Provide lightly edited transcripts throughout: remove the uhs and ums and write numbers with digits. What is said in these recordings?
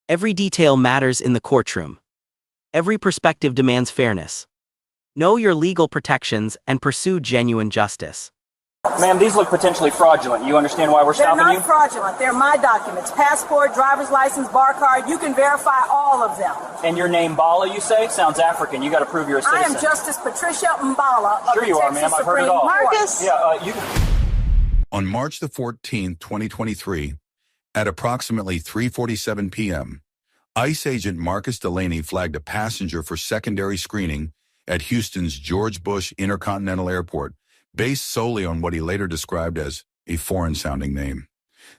Every detail matters in the courtroom. Every perspective demands fairness. Know your legal protections and pursue genuine justice. Ma'am, these look potentially fraudulent. You understand why we're stopping you? They're not fraudulent. They're my documents. Passport, driver's license, bar card. You can verify all of them. And your name, Mbala, you say? Sounds African. You got to prove you're a citizen. I am Justice Patricia Mbala of Sure the you are, Texas ma'am. I've heard it Supreme all. Court. Marcus! Yeah, you... On March the 14th, 2023, at approximately 3:47 p.m., ICE agent Marcus Delaney flagged a passenger for secondary screening at Houston's George Bush Intercontinental Airport, based solely on what he later described as a foreign-sounding name.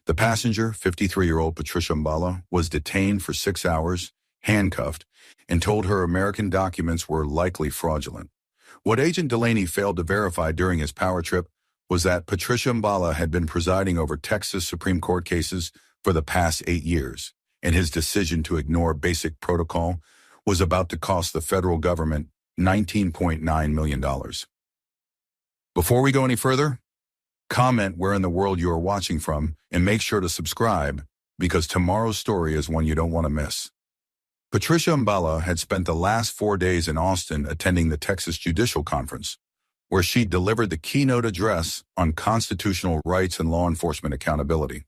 The passenger, 53-year-old Patricia Mbala, was detained for 6 hours, handcuffed, and told her American documents were likely fraudulent. What Agent Delaney failed to verify during his power trip was that Patricia Mbala had been presiding over Texas Supreme Court cases for the past 8 years, and his decision to ignore basic protocol was about to cost the federal government $19.9 million. Before we go any further, comment where in the world you are watching from and make sure to subscribe because tomorrow's story is one you don't want to miss. Patricia Mbala had spent the last 4 days in Austin attending the Texas Judicial Conference, where she delivered the keynote address on constitutional rights and law enforcement accountability.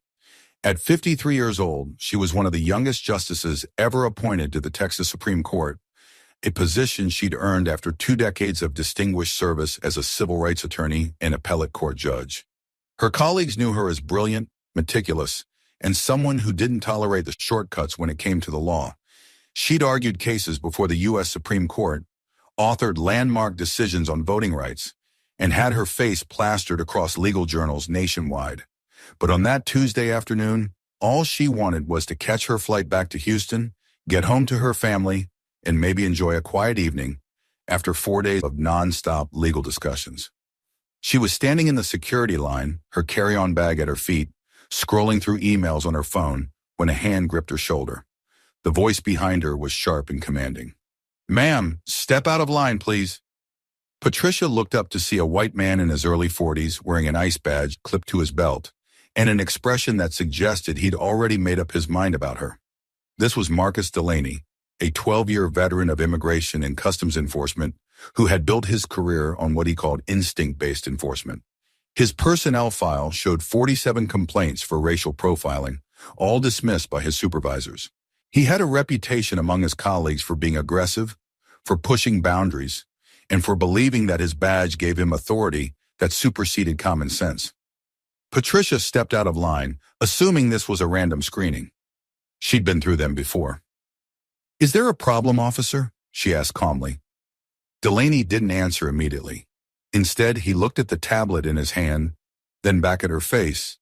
At 53 years old, she was one of the youngest justices ever appointed to the Texas Supreme Court, a position she'd earned after 2 decades of distinguished service as a civil rights attorney and appellate court judge. Her colleagues knew her as brilliant, meticulous, and someone who didn't tolerate the shortcuts when it came to the law. She'd argued cases before the U.S. Supreme Court, authored landmark decisions on voting rights, and had her face plastered across legal journals nationwide. But on that Tuesday afternoon, all she wanted was to catch her flight back to Houston, get home to her family, and maybe enjoy a quiet evening after 4 days of non-stop legal discussions. She was standing in the security line, her carry-on bag at her feet, scrolling through emails on her phone when a hand gripped her shoulder. The voice behind her was sharp and commanding. "Ma'am, step out of line, please." Patricia looked up to see a white man in his early 40s wearing an ICE badge clipped to his belt and an expression that suggested he'd already made up his mind about her. This was Marcus Delaney, a 12-year veteran of immigration and customs enforcement who had built his career on what he called instinct-based enforcement. His personnel file showed 47 complaints for racial profiling, all dismissed by his supervisors. He had a reputation among his colleagues for being aggressive, for pushing boundaries, and for believing that his badge gave him authority that superseded common sense. Patricia stepped out of line, assuming this was a random screening. She'd been through them before. "Is there a problem, officer?" she asked calmly. Delaney didn't answer immediately. Instead, he looked at the tablet in his hand, then back at her face,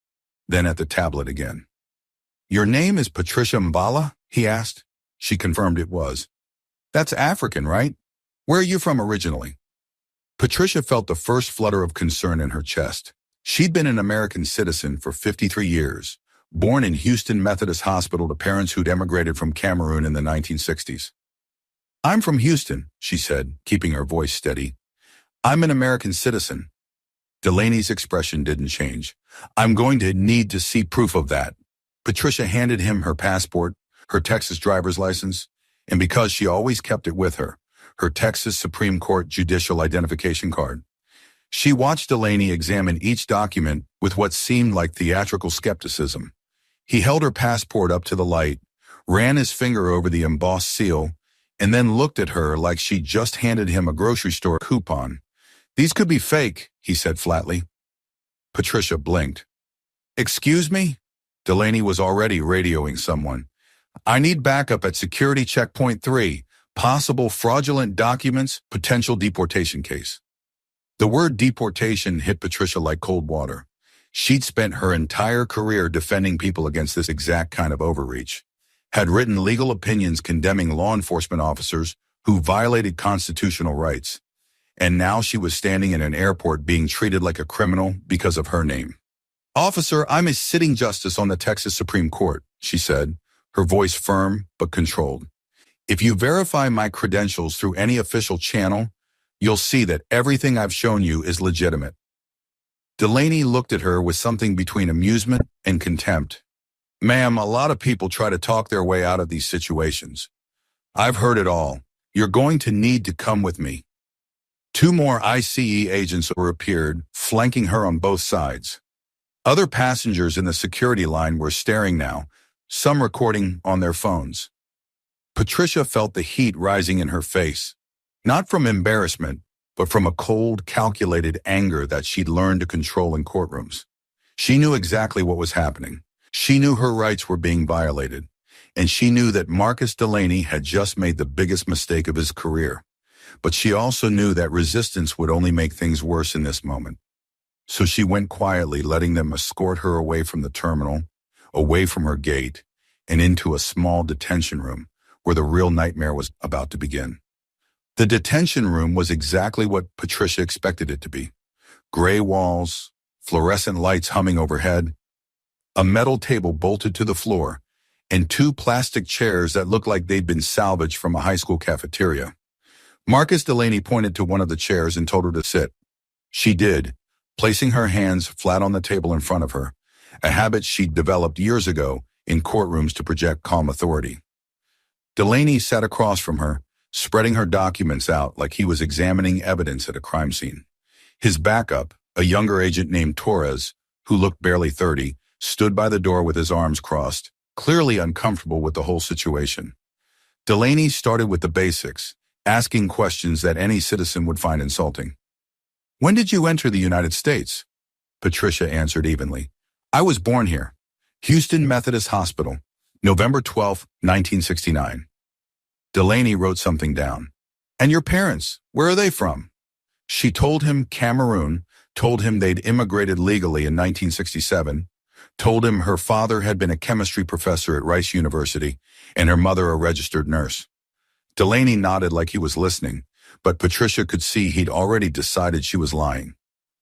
then at the tablet again. "Your name is Patricia Mbala?" he asked. She confirmed it was. "That's African, right? Where are you from originally?" Patricia felt the first flutter of concern in her chest. She'd been an American citizen for 53 years, born in Houston Methodist Hospital to parents who'd emigrated from Cameroon in the 1960s. "I'm from Houston," she said, keeping her voice steady. "I'm an American citizen." Delaney's expression didn't change. "I'm going to need to see proof of that." Patricia handed him her passport, her Texas driver's license, and because she always kept it with her, her Texas Supreme Court judicial identification card. She watched Delaney examine each document with what seemed like theatrical skepticism. He held her passport up to the light, ran his finger over the embossed seal, and then looked at her like she'd just handed him a grocery store coupon. "These could be fake," he said flatly. Patricia blinked. "Excuse me?" Delaney was already radioing someone. "I need backup at security checkpoint 3. Possible fraudulent documents, potential deportation case." The word deportation hit Patricia like cold water. She'd spent her entire career defending people against this exact kind of overreach, had written legal opinions condemning law enforcement officers who violated constitutional rights, and now she was standing in an airport being treated like a criminal because of her name. "Officer, I'm a sitting justice on the Texas Supreme Court," she said, her voice firm but controlled. "If you verify my credentials through any official channel, you'll see that everything I've shown you is legitimate." Delaney looked at her with something between amusement and contempt. Ma'am, a lot of people try to talk their way out of these situations. I've heard it all. You're going to need to come with me. Two more ICE agents appeared, flanking her on both sides. Other passengers in the security line were staring now, some recording on their phones. Patricia felt the heat rising in her face, not from embarrassment, but from a cold, calculated anger that she'd learned to control in courtrooms. She knew exactly what was happening. She knew her rights were being violated, and she knew that Marcus Delaney had just made the biggest mistake of his career. But she also knew that resistance would only make things worse in this moment. So she went quietly, letting them escort her away from the terminal, away from her gate, and into a small detention room where the real nightmare was about to begin. The detention room was exactly what Patricia expected it to be. Gray walls, fluorescent lights humming overhead, a metal table bolted to the floor, and two plastic chairs that looked like they'd been salvaged from a high school cafeteria. Marcus Delaney pointed to one of the chairs and told her to sit. She did, placing her hands flat on the table in front of her, a habit she'd developed years ago in courtrooms to project calm authority. Delaney sat across from her, spreading her documents out like he was examining evidence at a crime scene. His backup, a younger agent named Torres, who looked barely 30, stood by the door with his arms crossed, clearly uncomfortable with the whole situation. Delaney started with the basics, asking questions that any citizen would find insulting. "When did you enter the United States?" Patricia answered evenly. "I was born here. Houston Methodist Hospital, November 12, 1969. Delaney wrote something down. "And your parents, where are they from?" She told him Cameroon, told him they'd immigrated legally in 1967, told him her father had been a chemistry professor at Rice University and her mother a registered nurse. Delaney nodded like he was listening, but Patricia could see he'd already decided she was lying.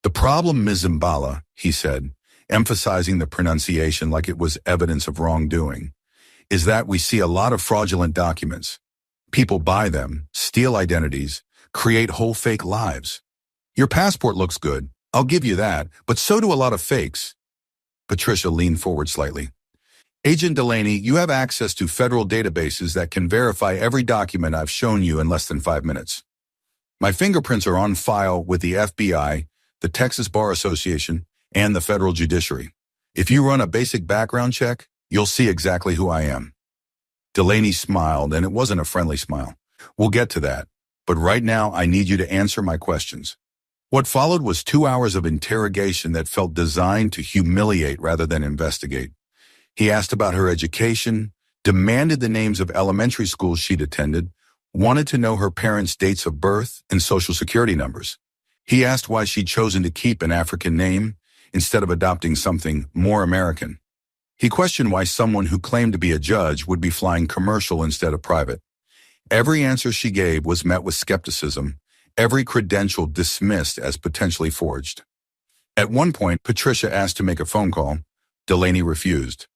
"The problem, Ms. Mbala," he said, emphasizing the pronunciation like it was evidence of wrongdoing, "is that we see a lot of fraudulent documents. People buy them, steal identities, create whole fake lives. Your passport looks good, I'll give you that, but so do a lot of fakes." Patricia leaned forward slightly. "Agent Delaney, you have access to federal databases that can verify every document I've shown you in less than 5 minutes. My fingerprints are on file with the FBI, the Texas Bar Association, and the federal judiciary. If you run a basic background check, you'll see exactly who I am." Delaney smiled, and it wasn't a friendly smile. "We'll get to that, but right now I need you to answer my questions." What followed was 2 hours of interrogation that felt designed to humiliate rather than investigate. He asked about her education, demanded the names of elementary schools she'd attended, wanted to know her parents' dates of birth and social security numbers. He asked why she'd chosen to keep an African name instead of adopting something more American. He questioned why someone who claimed to be a judge would be flying commercial instead of private. Every answer she gave was met with skepticism, every credential dismissed as potentially forged. At one point, Patricia asked to make a phone call. Delaney refused.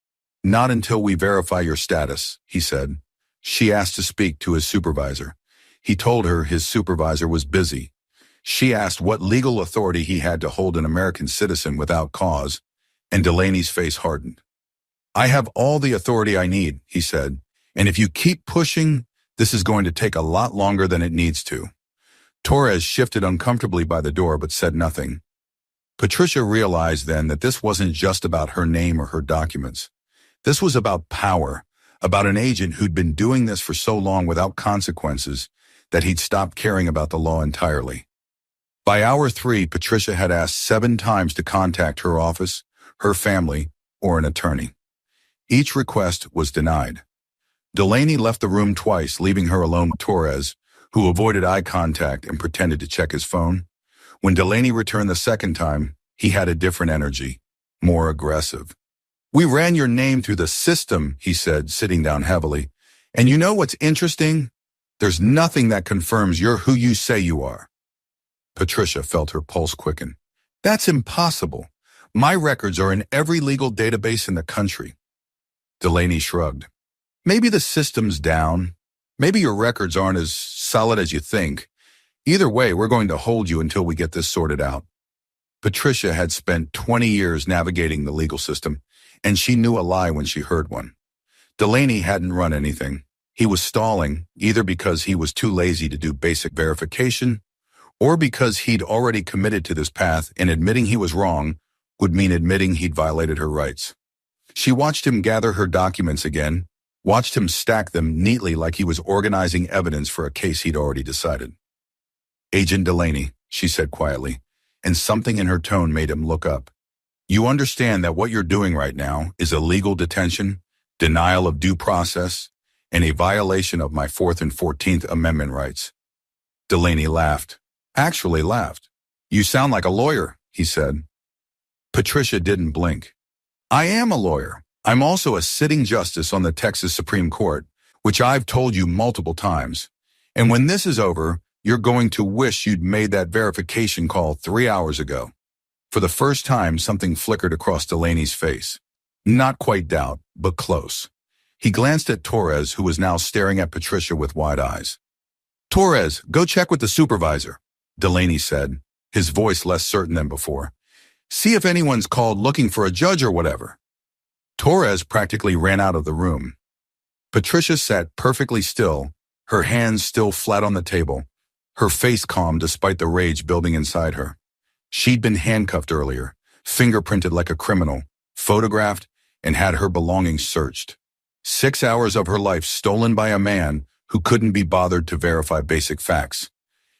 "Not until we verify your status," he said. She asked to speak to his supervisor. He told her his supervisor was busy. She asked what legal authority he had to hold an American citizen without cause, and Delaney's face hardened. "I have all the authority I need," he said, "and if you keep pushing, this is going to take a lot longer than it needs to." Torres shifted uncomfortably by the door but said nothing. Patricia realized then that this wasn't just about her name or her documents. This was about power, about an agent who'd been doing this for so long without consequences that he'd stopped caring about the law entirely. By hour 3, Patricia had asked 7 times to contact her office, her family, or an attorney. Each request was denied. Delaney left the room twice, leaving her alone with Torres, who avoided eye contact and pretended to check his phone. When Delaney returned the second time, he had a different energy, more aggressive. "We ran your name through the system," he said, sitting down heavily. "And you know what's interesting? There's nothing that confirms you're who you say you are." Patricia felt her pulse quicken. "That's impossible. My records are in every legal database in the country." Delaney shrugged. "Maybe the system's down. Maybe your records aren't as solid as you think. Either way, we're going to hold you until we get this sorted out." Patricia had spent 20 years navigating the legal system, and she knew a lie when she heard one. Delaney hadn't run anything. He was stalling, either because he was too lazy to do basic verification, or because he'd already committed to this path, and admitting he was wrong would mean admitting he'd violated her rights. She watched him gather her documents again, watched him stack them neatly like he was organizing evidence for a case he'd already decided. "Agent Delaney," she said quietly, and something in her tone made him look up. "You understand that what you're doing right now is illegal detention, denial of due process, and a violation of my 4th and 14th Amendment rights." Delaney laughed. Actually laughed. "You sound like a lawyer," he said. Patricia didn't blink. "I am a lawyer. I'm also a sitting justice on the Texas Supreme Court, which I've told you multiple times. And when this is over, you're going to wish you'd made that verification call 3 hours ago." For the first time, something flickered across Delaney's face. Not quite doubt, but close. He glanced at Torres, who was now staring at Patricia with wide eyes. "Torres, go check with the supervisor," Delaney said, his voice less certain than before. "See if anyone's called looking for a judge or whatever." Torres practically ran out of the room. Patricia sat perfectly still, her hands still flat on the table, her face calm despite the rage building inside her. She'd been handcuffed earlier, fingerprinted like a criminal, photographed, and had her belongings searched. 6 hours of her life stolen by a man who couldn't be bothered to verify basic facts.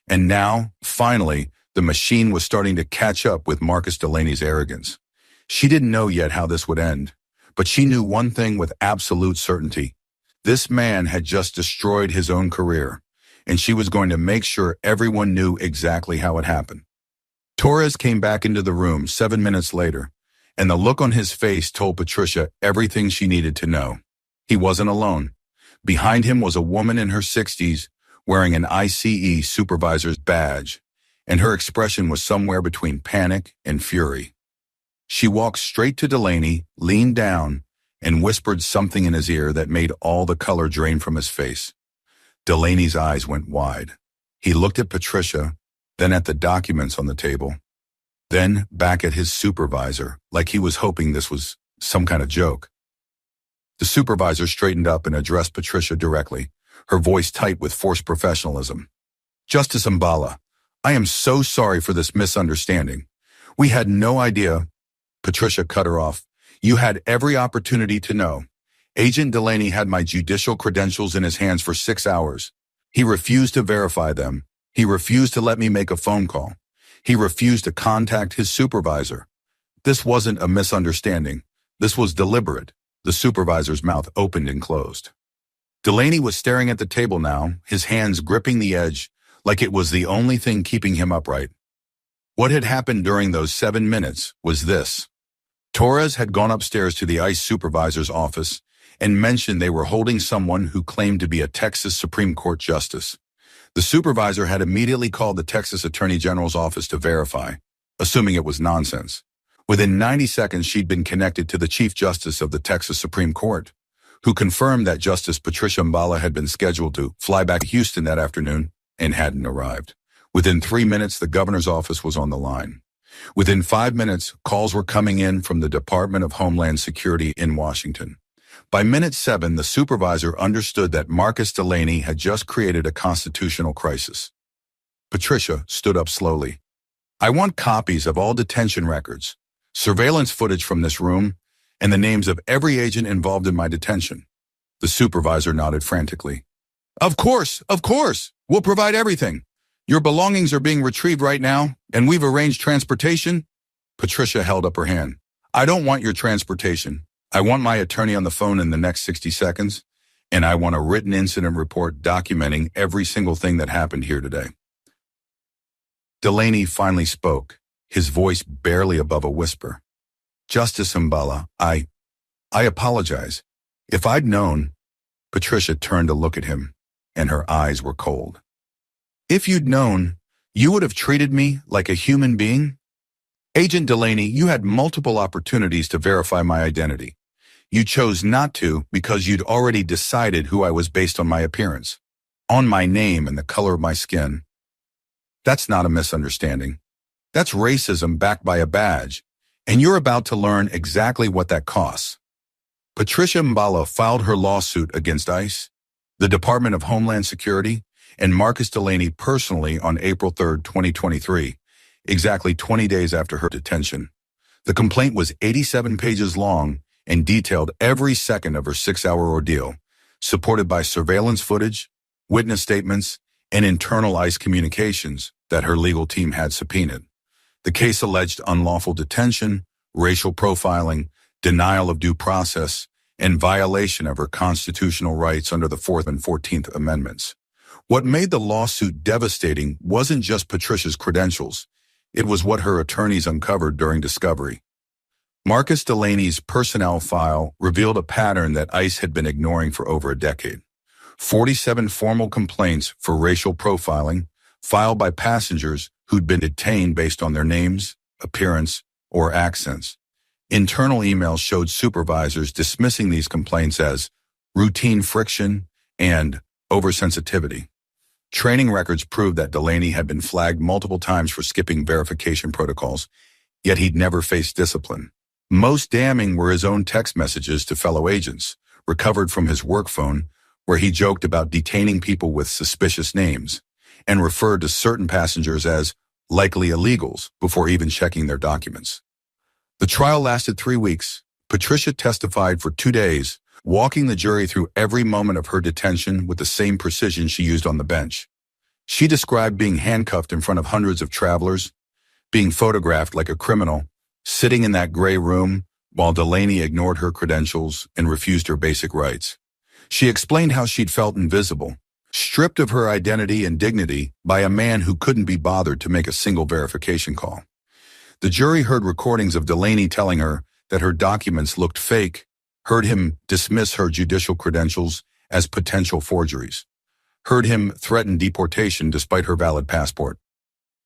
And now, finally, the machine was starting to catch up with Marcus Delaney's arrogance. She didn't know yet how this would end, but she knew one thing with absolute certainty. This man had just destroyed his own career, and she was going to make sure everyone knew exactly how it happened. Torres came back into the room 7 minutes later, and the look on his face told Patricia everything she needed to know. He wasn't alone. Behind him was a woman in her 60s wearing an ICE supervisor's badge, and her expression was somewhere between panic and fury. She walked straight to Delaney, leaned down, and whispered something in his ear that made all the color drain from his face. Delaney's eyes went wide. He looked at Patricia, then at the documents on the table, then back at his supervisor, like he was hoping this was some kind of joke. The supervisor straightened up and addressed Patricia directly, her voice tight with forced professionalism. "Justice Mbala, I am so sorry for this misunderstanding. We had no idea." Patricia cut her off. "You had every opportunity to know. Agent Delaney had my judicial credentials in his hands for 6 hours. He refused to verify them. He refused to let me make a phone call. He refused to contact his supervisor. This wasn't a misunderstanding. This was deliberate." The supervisor's mouth opened and closed. Delaney was staring at the table now, his hands gripping the edge, like it was the only thing keeping him upright. What had happened during those 7 minutes was this. Torres had gone upstairs to the ICE supervisor's office and mentioned they were holding someone who claimed to be a Texas Supreme Court justice. The supervisor had immediately called the Texas Attorney General's office to verify, assuming it was nonsense. Within 90 seconds, she'd been connected to the Chief Justice of the Texas Supreme Court, who confirmed that Justice Patricia Mbala had been scheduled to fly back to Houston that afternoon and hadn't arrived. Within 3 minutes, the governor's office was on the line. Within 5 minutes, calls were coming in from the Department of Homeland Security in Washington. By minute 7, the supervisor understood that Marcus Delaney had just created a constitutional crisis. Patricia stood up slowly. "I want copies of all detention records, surveillance footage from this room, and the names of every agent involved in my detention." The supervisor nodded frantically. Of course, we'll provide everything. Your belongings are being retrieved right now, and we've arranged transportation." Patricia held up her hand. "I don't want your transportation. I want my attorney on the phone in the next 60 seconds, and I want a written incident report documenting every single thing that happened here today." Delaney finally spoke, his voice barely above a whisper. "Justice Mbala, I apologize. If I'd known..." Patricia turned to look at him, and her eyes were cold. "If you'd known, you would have treated me like a human being? Agent Delaney, you had multiple opportunities to verify my identity. You chose not to because you'd already decided who I was based on my appearance, on my name and the color of my skin. That's not a misunderstanding. That's racism backed by a badge, And you're about to learn exactly what that costs. Patricia Mbala filed her lawsuit against ICE, the Department of Homeland Security, and Marcus Delaney personally on April 3, 2023, exactly 20 days after her detention. The complaint was 87 pages long and detailed every second of her 6-hour ordeal, supported by surveillance footage, witness statements, and internal ICE communications that her legal team had subpoenaed. The case alleged unlawful detention, racial profiling, denial of due process, and violation of her constitutional rights under the 4th and 14th Amendments. What made the lawsuit devastating wasn't just Patricia's credentials. It was what her attorneys uncovered during discovery. Marcus Delaney's personnel file revealed a pattern that ICE had been ignoring for over a decade. 47 formal complaints for racial profiling filed by passengers who'd been detained based on their names, appearance, or accents. Internal emails showed supervisors dismissing these complaints as routine friction and oversensitivity. Training records proved that Delaney had been flagged multiple times for skipping verification protocols, yet he'd never faced discipline. Most damning were his own text messages to fellow agents, recovered from his work phone, where he joked about detaining people with suspicious names and referred to certain passengers as likely illegals before even checking their documents. The trial lasted 3 weeks. Patricia testified for 2 days, walking the jury through every moment of her detention with the same precision she used on the bench. She described being handcuffed in front of hundreds of travelers, being photographed like a criminal, sitting in that gray room while Delaney ignored her credentials and refused her basic rights. She explained how she'd felt invisible, stripped of her identity and dignity by a man who couldn't be bothered to make a single verification call. The jury heard recordings of Delaney telling her that her documents looked fake, heard him dismiss her judicial credentials as potential forgeries, heard him threaten deportation despite her valid passport.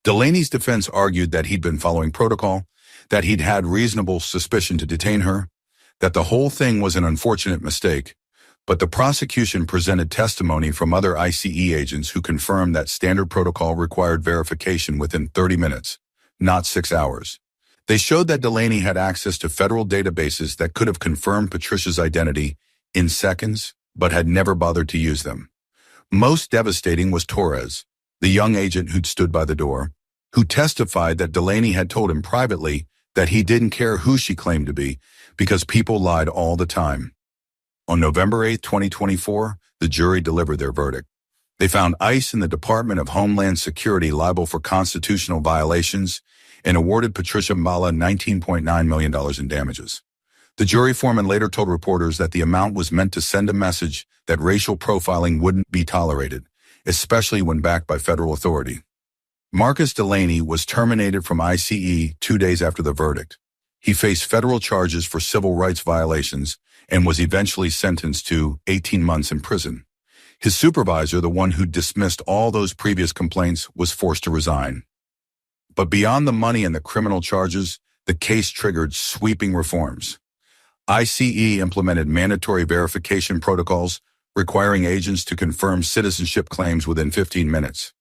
Delaney's defense argued that he'd been following protocol, that he'd had reasonable suspicion to detain her, that the whole thing was an unfortunate mistake, but the prosecution presented testimony from other ICE agents who confirmed that standard protocol required verification within 30 minutes, not 6 hours. They showed that Delaney had access to federal databases that could have confirmed Patricia's identity in seconds, but had never bothered to use them. Most devastating was Torres, the young agent who'd stood by the door, who testified that Delaney had told him privately that he didn't care who she claimed to be because people lied all the time. On November 8, 2024, the jury delivered their verdict. They found ICE and the Department of Homeland Security liable for constitutional violations and awarded Patricia Mbala $19.9 million in damages. The jury foreman later told reporters that the amount was meant to send a message that racial profiling wouldn't be tolerated, especially when backed by federal authority. Marcus Delaney was terminated from ICE 2 days after the verdict. He faced federal charges for civil rights violations and was eventually sentenced to 18 months in prison. His supervisor, the one who dismissed all those previous complaints, was forced to resign. But beyond the money and the criminal charges, the case triggered sweeping reforms. ICE implemented mandatory verification protocols requiring agents to confirm citizenship claims within 15 minutes.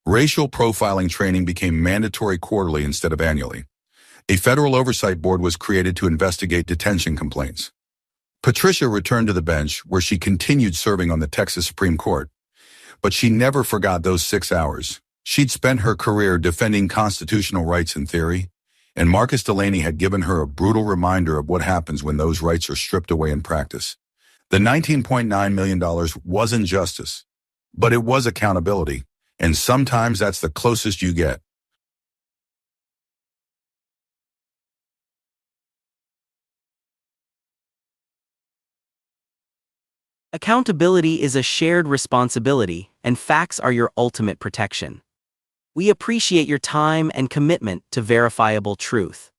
Racial profiling training became mandatory quarterly instead of annually. A federal oversight board was created to investigate detention complaints. Patricia returned to the bench, where she continued serving on the Texas Supreme Court. But she never forgot those 6 hours. She'd spent her career defending constitutional rights in theory, and Marcus Delaney had given her a brutal reminder of what happens when those rights are stripped away in practice. The $19.9 million wasn't justice, but it was accountability, and sometimes that's the closest you get. Accountability is a shared responsibility, and facts are your ultimate protection. We appreciate your time and commitment to verifiable truth.